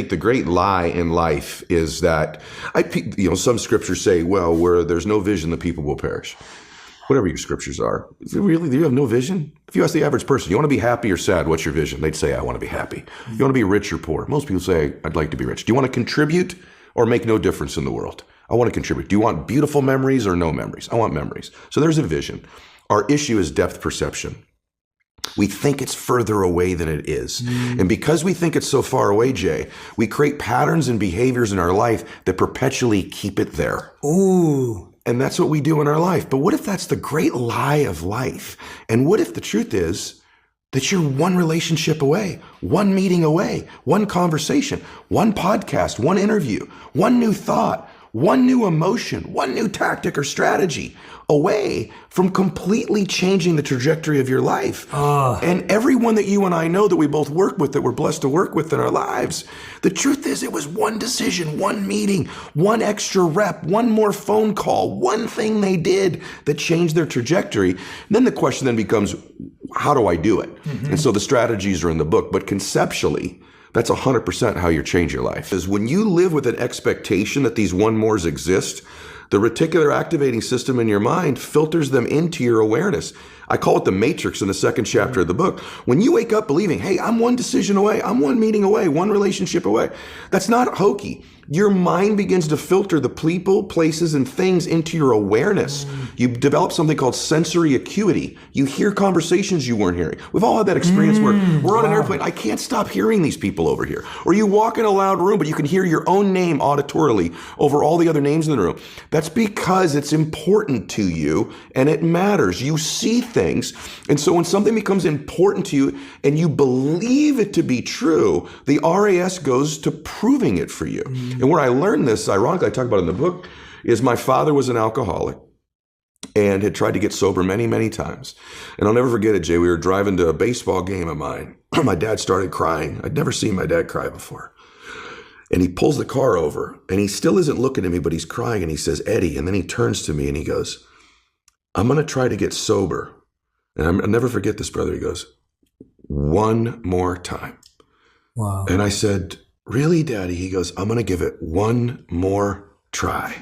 think the great lie in life is that, some scriptures say, well, where there's no vision, the people will perish. Whatever your scriptures are. Really, do you have no vision? If you ask the average person, you want to be happy or sad? What's your vision? They'd say, I want to be happy. You want to be rich or poor? Most people say, I'd like to be rich. Do you want to contribute or make no difference in the world? I want to contribute. Do you want beautiful memories or no memories? I want memories. So there's a vision. Our issue is depth perception. We think it's further away than it is. And because we think it's so far away, Jay, we create patterns and behaviors in our life that perpetually keep it there. Ooh. And that's what we do in our life. But what if that's the great lie of life? And what if the truth is that you're one relationship away, one meeting away, one conversation, one podcast, one interview, one new thought, one new emotion, one new tactic or strategy away from completely changing the trajectory of your life. And everyone that you and I know that we both work with, that we're blessed to work with in our lives, the truth is it was one decision, one meeting, one extra rep, one more phone call, one thing they did that changed their trajectory. And then the question then becomes, how do I do it? And so the strategies are in the book, but conceptually, that's 100% how you change your life. Is when you live with an expectation that these one mores exist, the reticular activating system in your mind filters them into your awareness. I call it the matrix in the second chapter of the book. When you wake up believing, hey, I'm one decision away, I'm one meeting away, one relationship away, that's not hokey. Your mind begins to filter the people, places, and things into your awareness. You develop something called sensory acuity. You hear conversations you weren't hearing. We've all had that experience where we're on an airplane. I can't stop hearing these people over here. Or you walk in a loud room, but you can hear your own name auditorily over all the other names in the room. That's because it's important to you and it matters. You see things. And so when something becomes important to you and you believe it to be true, the RAS goes to proving it for you. And where I learned this, ironically, I talk about it in the book, is my father was an alcoholic and had tried to get sober many, many times. And I'll never forget it, Jay. We were driving to a baseball game of mine. My dad started crying. I'd never seen my dad cry before. And he pulls the car over and he still isn't looking at me, but he's crying and he says, Eddie. And then he turns to me and he goes, I'm going to try to get sober. And I'll never forget this, brother. He goes, one more time. Wow. And I said, really, Daddy? He goes, I'm going to give it one more try.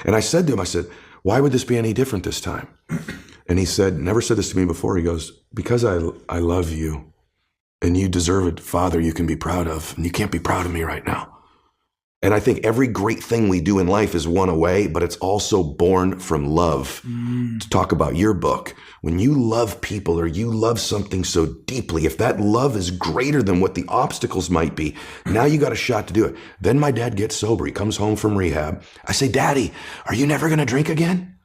And I said to him, I said, why would this be any different this time? And he said, never said this to me before. He goes, because I love you and you deserve a father you can be proud of. And you can't be proud of me right now. And I think every great thing we do in life is one away, but it's also born from love. To talk about your book, when you love people or you love something so deeply, if that love is greater than what the obstacles might be, now you got a shot to do it. Then my dad gets sober. He comes home from rehab. I say, Daddy, are you never going to drink again?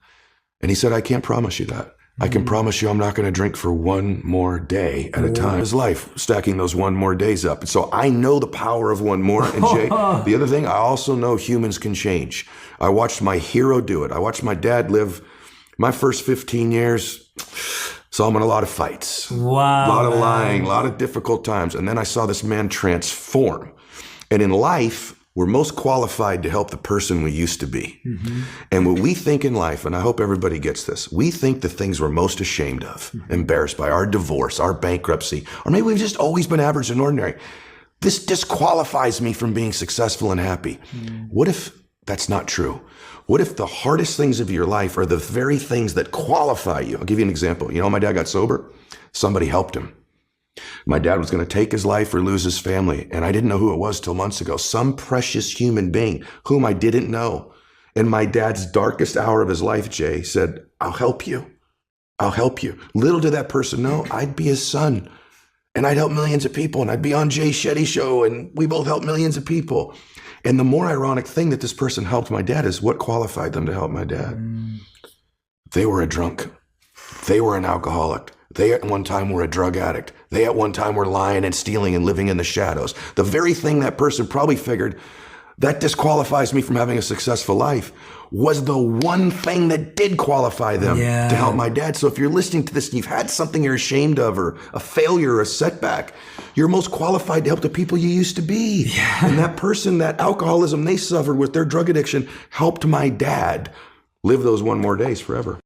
And he said, I can't promise you that. I can promise you I'm not going to drink for one more day at a time. His life, stacking those one more days up. And so I know the power of one more. And Jay, the other thing, I also know humans can change. I watched my hero do it. I watched my dad live my first 15 years. Saw him in a lot of fights. Wow. A lot of lying, a lot of difficult times. And then I saw this man transform. And in life, we're most qualified to help the person we used to be. And what we think in life, and I hope everybody gets this, we think the things we're most ashamed of, embarrassed by, our divorce, our bankruptcy, or maybe we've just always been average and ordinary. This disqualifies me from being successful and happy. What if that's not true? What if the hardest things of your life are the very things that qualify you? I'll give you an example. You know, my dad got sober. Somebody helped him. My dad was going to take his life or lose his family. And I didn't know who it was till months ago. Some precious human being whom I didn't know. In my dad's darkest hour of his life, Jay said, I'll help you. I'll help you. Little did that person know I'd be his son. And I'd help millions of people. And I'd be on Jay Shetty's show. And we both help millions of people. And the more ironic thing that this person helped my dad is what qualified them to help my dad. They were a drunk. They were an alcoholic. They at one time were a drug addict. They at one time were lying and stealing and living in the shadows. The very thing that person probably figured, that disqualifies me from having a successful life, was the one thing that did qualify them to help my dad. So if you're listening to this and you've had something you're ashamed of or a failure or a setback, you're most qualified to help the people you used to be. And that person, that alcoholism they suffered with their drug addiction helped my dad live those one more days forever.